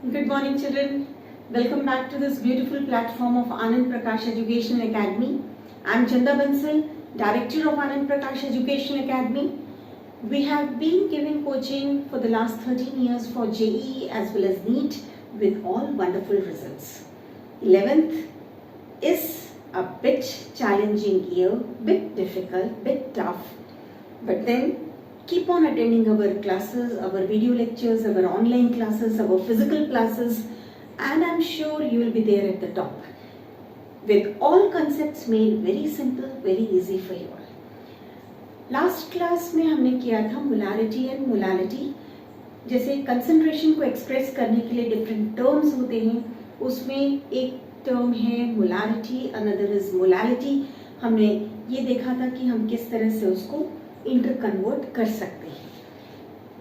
Good morning, children. Welcome back to this beautiful platform of Anand Prakash Education Academy. I am Chanda Bansal, Director of Anand Prakash Education Academy. We have been giving coaching for the last 13 years for JEE as well as NEET with all wonderful results. 11th is a bit challenging year, bit difficult, bit tough, but then keep on attending our classes, our video lectures, our online classes, our physical classes, and I'm sure you will be there at the top with all concepts made very simple, very easy for you all. Last class में हमने किया था molarity and molality. जैसे concentration को express करने के लिए different terms होते हैं, उसमें एक टर्म है मोलारिटी, अनदर इज मोलालिटी. हमने ये देखा था कि हम किस तरह से उसको इंटर कन्वर्ट कर सकते हैं.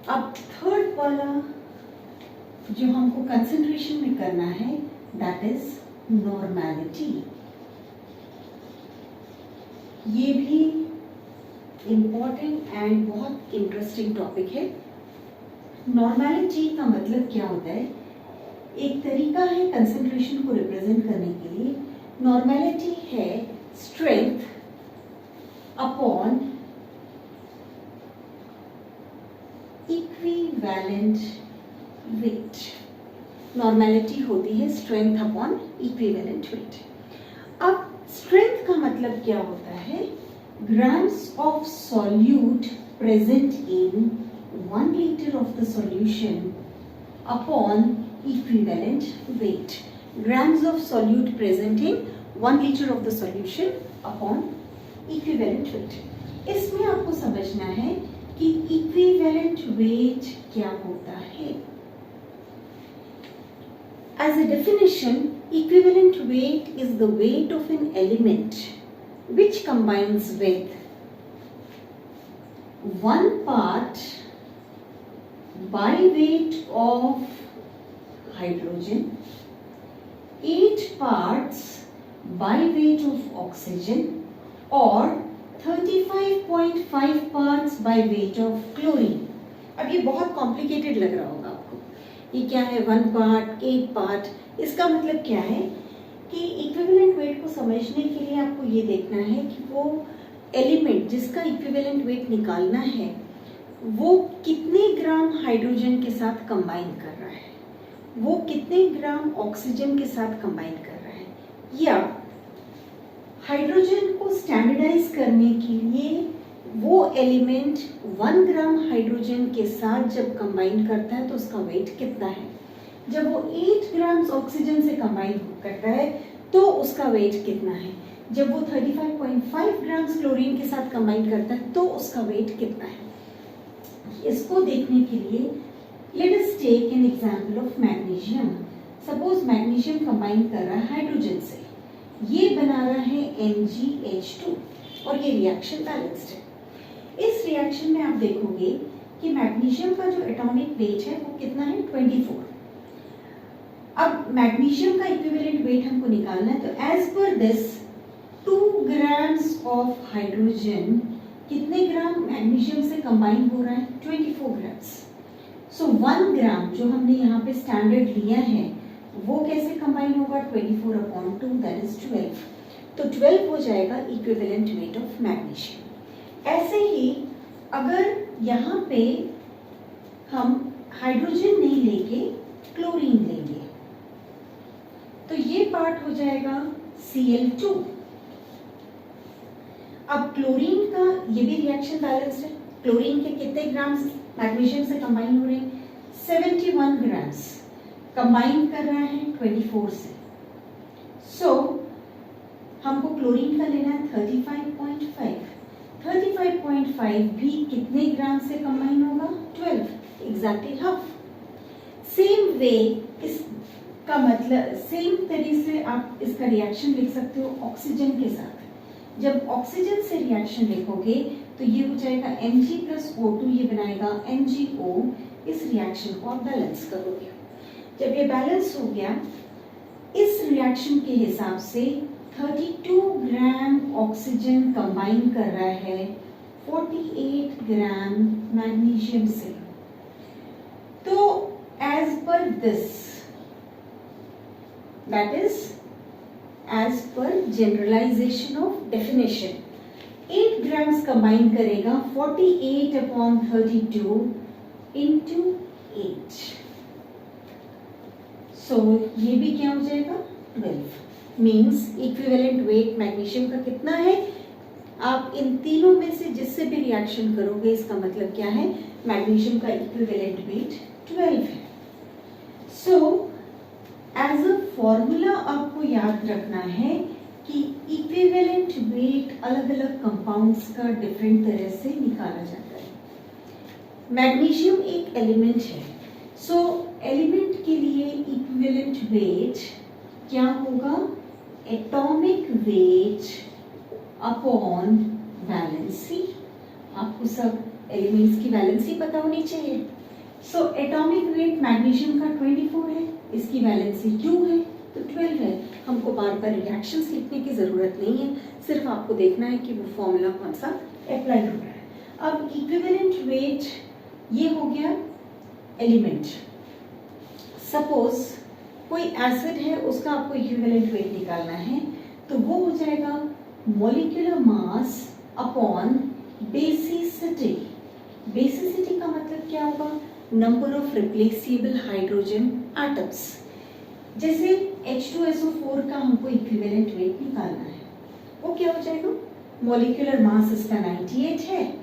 अब थर्ड वाला जो हमको कंसंट्रेशन में करना है दैट इज नॉर्मैलिटी. ये भी इम्पॉर्टेंट एंड बहुत इंटरेस्टिंग टॉपिक है. नॉर्मैलिटी का मतलब क्या होता है? एक तरीका है कंसंट्रेशन को रिप्रेजेंट करने के लिए. नॉर्मैलिटी है strength upon equivalent weight. Normality होती है स्ट्रेंथ अपॉन इक्विवेलेंट वेट. अब स्ट्रेंथ का मतलब क्या होता है? Grams of solute present in 1 liter of the solution upon equivalent weight. Grams of solute present in 1 liter of the solution upon equivalent weight. इसमें आपको समझना है कि इक्विवेलेंट वेट क्या होता है. As a definition, equivalent weight is the weight of an element which combines with 1 part by weight of hydrogen, 8 parts by weight of oxygen, or 35.5 parts by weight of chlorine. अब ये बहुत complicated लग रहा होगा आपको. ये क्या है? 1 part, 8 part. इसका मतलब क्या है कि इक्विवेलेंट वेट को समझने के लिए आपको ये देखना है कि वो एलिमेंट जिसका इक्विवेलेंट वेट निकालना है वो कितने ग्राम हाइड्रोजन के साथ कंबाइन कर रहा है, वो कितने ग्राम ऑक्सीजन के साथ कंबाइन कर रहा है, या हाइड्रोजन को स्टैंडर्डाइज करने के लिए वो एलिमेंट 1 ग्राम हाइड्रोजन के साथ जब कंबाइन करता है तो उसका वेट कितना है, जब वो 8 ग्राम्स ऑक्सीजन से कंबाइन करता है तो उसका वेट कितना है, जब वो 35.5 ग्राम्स क्लोरीन के साथ कंबाइन करता है तो उसका वेट कितना है. इसको देखने के लिए let us take an example of magnesium. Suppose magnesium combine कर रहा है हाइड्रोजन से, ये बना रहा है MgH2 और ये रिएक्शन बैलेंस्ड है. इस रिएक्शन में आप देखोगे कि मैग्नीशियम का जो एटॉमिक वेट है वो कितना है? 24. अब मैग्नीशियम का इक्विवेलेंट वेट हमको निकालना है, तो as per this 2 grams of hydrogen कितने ग्राम मैग्नीशियम से कंबाइन हो रहा है? 24 ग्राम्स. सो 1 ग्राम जो हमने यहाँ पे स्टैंडर्ड लिया है वो कैसे कंबाइन होगा? 24/2 दैट इज 12. तो 12 हो जाएगा इक्विवेलेंट वेट ऑफ मैग्नीशियम. ऐसे ही अगर यहाँ पे हम हाइड्रोजन नहीं लेके क्लोरीन लेंगे तो ये पार्ट हो जाएगा Cl2. अब क्लोरीन का ये भी रिएक्शन बैलेंस्ड है. क्लोरीन के कितने ग्राम्स मैग्नीशियम से कंबाइन हो रहे हैं? 71 ग्राम्स. कंबाइन कर रहा है 24 से. सो हमको क्लोरीन का लेना है 35.5. 35.5 भी कितने ग्राम से कंबाइन होगा? 12. Exactly half. सेम वे इसका मतलब सेम तरीके से आप इसका रिएक्शन लिख सकते हो ऑक्सीजन के साथ. जब ऑक्सीजन से रिएक्शन लिखोगे तो ये हो जाएगा Mg+O2, ये बनाएगा MgO. इस रिएक्शन को आप बैलेंस करोगे. जब ये बैलेंस हो गया, इस रिएक्शन के हिसाब से 32 ग्राम ऑक्सीजन कंबाइन कर रहा है 48 ग्राम मैग्नीशियम से. तो as per this that is as per generalization of definition 8 grams combine करेगा 48/32 इंटू 8। सो ये भी क्या हो जाएगा 12। मीन्स इक्विवेलेंट वेट मैग्नीशियम का कितना है? आप इन तीनों में से जिससे भी रिएक्शन करोगे इसका मतलब क्या है? मैग्नीशियम का इक्विवेलेंट वेट 12 है। सो एज अ फॉर्मूला आपको याद रखना है कि इक्विवेलेंट वेट अलग अलग कंपाउंड्स का डिफरेंट तरह से निकाला जाता है। मैग्नीशियम एक एलिमेंट है, सो एलिमेंट के लिए इक्विवेलेंट वेट क्या होगा? Atomic weight upon valency. आपको सब एलिमेंट्स की वैलेंसी पता होनी चाहिए। सो एटॉमिक वेट मैग्नीशियम का 24 है, इसकी वैलेंसी 2 है तो 12 है। हमको बार बार रिएक्शंस लिखने की जरूरत नहीं है, सिर्फ आपको देखना है कि वो फॉर्मूला कौन सा अप्लाई हो रहा है। अब इक्विवेलेंट वेट ये हो गया एलिमेंट। सपोज कोई एसिड है, उसका आपको इक्विवेलेंट वेट निकालना है तो वो हो जाएगा molecular mass upon basicity. Basicity का मतलब क्या होगा? Number of replaceable hydrogen atoms. जैसे H2SO4 का हमको इक्विवेलेंट वेट निकालना है, वो क्या हो जाएगा? मॉलिक्यूलर मास इसका 98 है,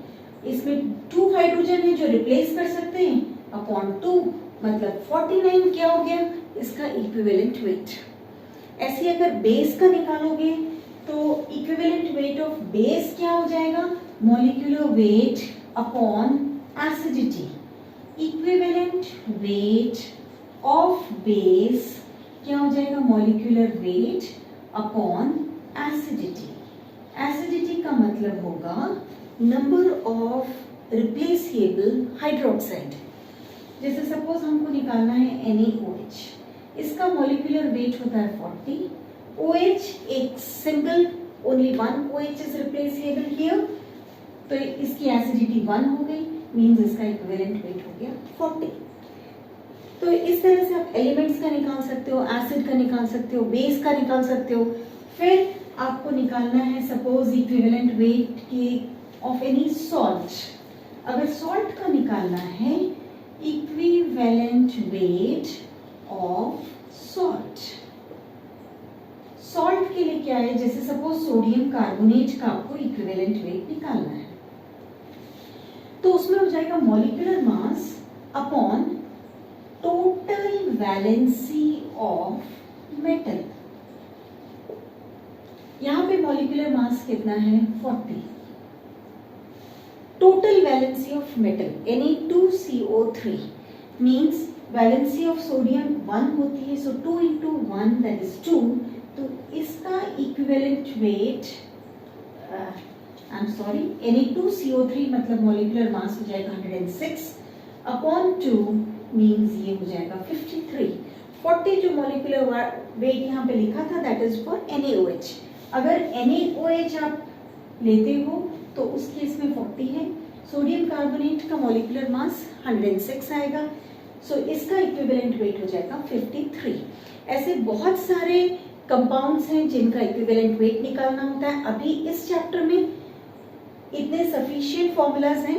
इसमें 2 हाइड्रोजन है जो रिप्लेस कर सकते हैं अपॉन 2 मतलब 49 क्या हो गया इसका इक्विवेलेंट वेट। ऐसे अगर बेस का निकालोगे तो इक्विवेलेंट वेट ऑफ बेस क्या हो जाएगा? Molecular weight upon acidity. Equivalent weight of base क्या हो जाएगा? Molecular weight upon acidity. Acidity का मतलब होगा नंबर ऑफ रिप्लेसेबल हाइड्रोक्साइड। जैसे सपोज हमको निकालना है NaOH, इसका मॉलिक्यूलर वेट होता है 40। OH एक single only 1 OH is replaceable here, तो इसकी एसिडिटी 1 हो गई, मींस इसका इक्विवेलेंट वेट हो गया 40। तो इस तरह से आप एलिमेंट्स का निकाल सकते हो, एसिड का निकाल सकते हो, बेस का निकाल सकते हो। फिर आपको निकालना है सपोज इक्विवेलेंट वेट के ऑफ एनी सॉल्ट। अगर सॉल्ट का निकालना है equivalent weight of salt. Salt के लिए क्या है? जैसे सपोज सोडियम कार्बोनेट का आपको इक्विवेलेंट वेट निकालना है तो उसमें हो जाएगा molecular mass upon total valency of metal. यहां पे मॉलिक्यूलर मास कितना है? 40। Total valency of metal Na2CO3 means valency of sodium 1 होती है, सो 2 into 1 दैट इज 2। तो इसका equivalent weight I am sorry Na2CO3 मतलब मॉलिक्यूलर मास हो जाएगा 106 अपॉन 2 मींस ये हो जाएगा 53। 40 जो मॉलिक्यूलर वेट यहाँ पे लिखा था दैट इज फॉर NaOH। अगर NaOH आप लेते हो तो उस केस में 40 है। सोडियम कार्बोनेट का मॉलिक्यूलर मास 106 आएगा, सो इसका इक्विवेलेंट वेट हो जाएगा 53। ऐसे बहुत सारे कंपाउंड्स हैं जिनका इक्विवेलेंट वेट निकालना होता है। अभी इस चैप्टर में इतने सफिशिएंट फॉर्मूलाज हैं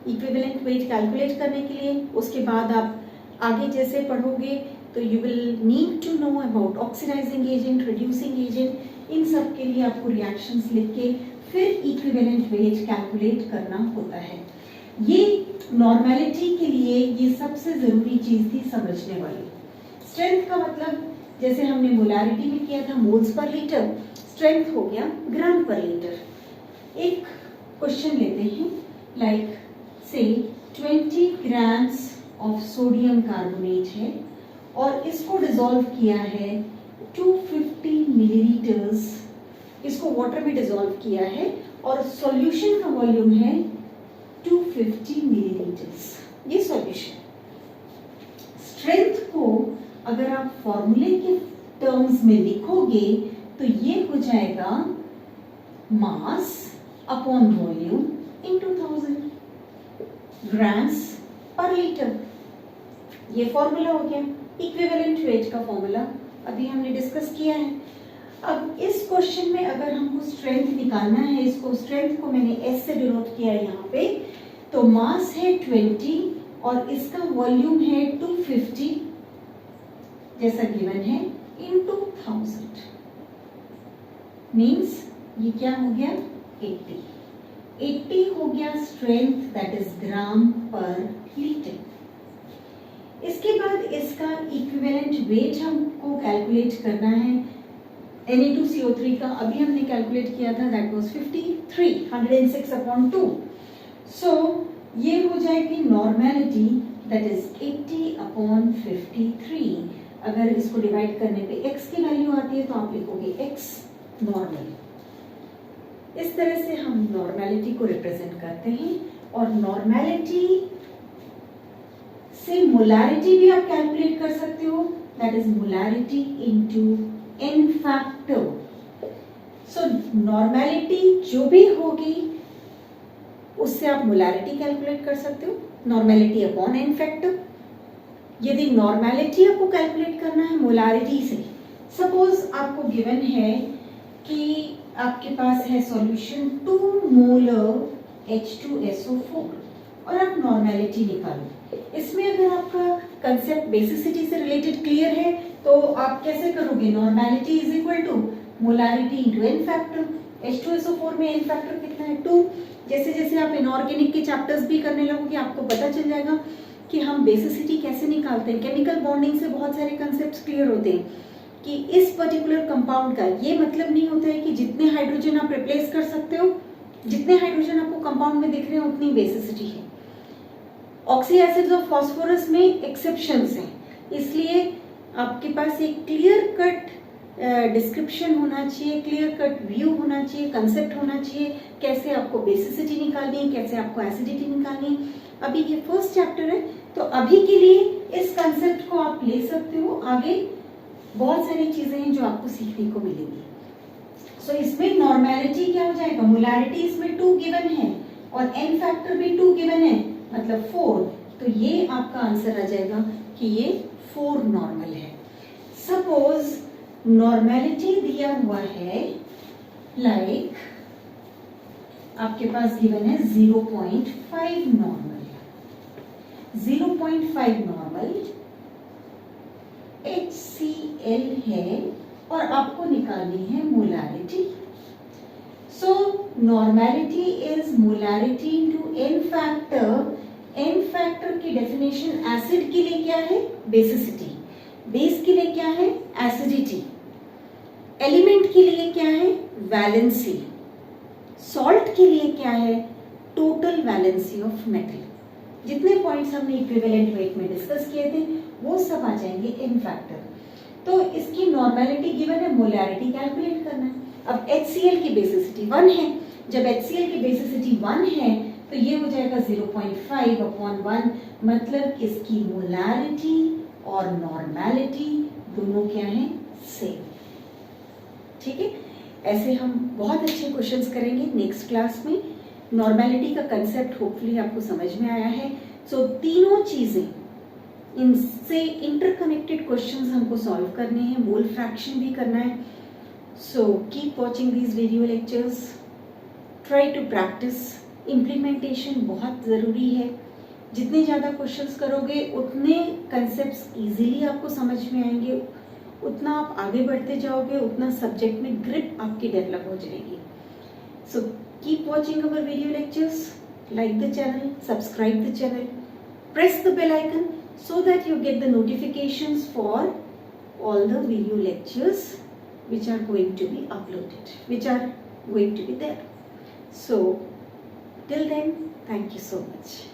इक्विवेलेंट वेट कैलकुलेट करने के लिए। उसके बाद आप आगे जैसे पढ़ोगे तो you will need to know about oxidising agent, reducing agent, इन सब के लिए आपको रिएक्शंस लिख के फिर इक्विवेलेंट वेट कैलकुलेट करना होता है। ये नॉर्मेलिटी के लिए ये सबसे जरूरी चीज थी समझने वाली। स्ट्रेंथ का मतलब जैसे हमने मोलारिटी में किया था मोल्स पर लीटर, स्ट्रेंथ हो गया ग्राम पर लीटर। एक क्वेश्चन लेते हैं लाइक से 20 ग्राम्स ऑफ सोडियम कार्बोनेट है और इसको डिसॉल्व किया है 250 मिलीलीटर्स, इसको वाटर में डिसॉल्व किया है और सॉल्यूशन का वॉल्यूम है 250 मिलीलीटर्स। ये सॉल्यूशन। स्ट्रेंथ को अगर आप फॉर्मूले के टर्म्स में लिखोगे तो ये हो जाएगा mass upon volume into 1000 grams पर लीटर। ये फॉर्मूला हो गया, इक्विवेलेंट वेट का फॉर्मूला अभी हमने डिस्कस किया है। अब इस क्वेश्चन में अगर हमको स्ट्रेंथ निकालना है, इसको स्ट्रेंथ को मैंने एस से डिनोट किया है यहाँ पे, तो मास है 20 और इसका वॉल्यूम है 250 जैसा गिवन है इनटू 1000, मींस ये क्या हो गया 80 हो गया स्ट्रेंथ, दैट इज ग्राम पर लीटर। इसके बाद इसका इक्विवेलेंट वेट हमको कैलकुलेट करना है। Na2CO3 का अभी हमने कैलकुलेट किया था, दैट वाज 53 106/2। सो ये हो जाएगी नॉर्मेलिटी, दैट इज 80/53। अगर इसको डिवाइड करने पे x की वैल्यू आती है तो आप लिखोगे x नॉर्मल। इस तरह से हम नॉर्मेलिटी को रिप्रेजेंट करते हैं। और नॉर्मेलिटी से मोलारिटी भी आप कैलकुलेट कर सकते हो, that is molarity into n factor. So normality जो भी होगी उससे आप मोलारिटी कैलकुलेट कर सकते हो, नॉर्मेलिटी अपॉन n फैक्टर। यदि नॉर्मेलिटी आपको कैलकुलेट करना है मोलारिटी से, सपोज आपको गिवन है कि आपके पास है सॉल्यूशन 2 मोलर H2SO4 और आप नॉर्मेलिटी निकालो। इसमें अगर आपका कंसेप्ट बेसिसिटी से रिलेटेड क्लियर है तो आप कैसे करोगे, normality is equal to molarity into n factor. H2SO4 में n फैक्टर कितना है 2। जैसे जैसे आप इनऑर्गेनिक के चैप्टर्स भी करने लगोगे आपको पता चल जाएगा कि हम बेसिसिटी कैसे निकालते हैं। केमिकल बॉन्डिंग से बहुत सारे कंसेप्ट्स क्लियर होते हैं कि इस पर्टिकुलर कंपाउंड का ये मतलब नहीं होता है कि जितने हाइड्रोजन आप रिप्लेस कर सकते हो, जितने हाइड्रोजन आपको कंपाउंड में दिख रहे हैं उतनी बेसिसिटी है। ऑक्सी एसिड्स और फास्फोरस में एक्सेप्शंस हैं, इसलिए आपके पास एक क्लियर कट डिस्क्रिप्शन होना चाहिए, क्लियर कट व्यू होना चाहिए, कंसेप्ट होना चाहिए कैसे आपको बेसिसिटी निकालनी है, कैसे आपको एसिडिटी निकालनी है। अभी ये फर्स्ट चैप्टर है तो अभी के लिए इस कंसेप्ट को आप ले सकते हो, आगे बहुत सारी चीजें हैं जो आपको सीखने को मिलेंगी। सो इसमें नॉर्मेलिटी क्या हो जाएगा, मोलारिटी इसमें 2 गिवन है और n फैक्टर भी 2 गिवन है, मतलब 4। तो ये आपका आंसर आ जाएगा कि ये 4 नॉर्मल है। सपोज नॉर्मेलिटी दिया हुआ है लाइक आपके पास गिवन है 0.5 नॉर्मल, 0.5 नॉर्मल HCl है और आपको निकालनी है molarity. So normality is molarity into n factor. n factor की डेफिनेशन एसिड के लिए क्या है, बेसिसिटी। बेस के लिए क्या है, एसिडिटी। एलिमेंट के लिए क्या है, वैलेंसी। सॉल्ट के लिए क्या है, टोटल वैलेंसी ऑफ मेटल। जितने पॉइंट्स हमने इक्विवेलेंट वेट में डिस्कस किए थे वो सब आ जाएंगे n फैक्टर। तो इसकी नॉर्मेलिटी गिवन है, मोलारिटी कैलकुलेट करना है। अब HCl की बेसिसिटी 1 है, जब HCl की बेसिसिटी 1 है तो ये हो जाएगा 0.5/1, मतलब इसकी मोलारिटी और नॉर्मेलिटी दोनों क्या है, सेम। ठीक है, ऐसे हम बहुत अच्छे क्वेश्चंस करेंगे नेक्स्ट क्लास में। नॉर्मेलिटी का कंसेप्ट होपफुली आपको समझ में आया है। सो तीनों चीजें, इनसे इंटरकनेक्टेड क्वेश्चंस हमको सॉल्व करने हैं, मोल फ्रैक्शन भी करना है। So keep watching these video lectures, try to practise. Implementation बहुत ज़रूरी है, जितने ज़्यादा क्वेश्चंस करोगे उतने कंसेप्ट्स इजीली आपको समझ में आएंगे, उतना आप आगे बढ़ते जाओगे, उतना सब्जेक्ट में ग्रिप आपकी डेवलप हो जाएगी। सो keep watching our video lectures, like the channel, subscribe the channel, press the bell icon so that you get the notifications for all the video lectures which are going to be uploaded, which are going to be there. So till then, thank you so much.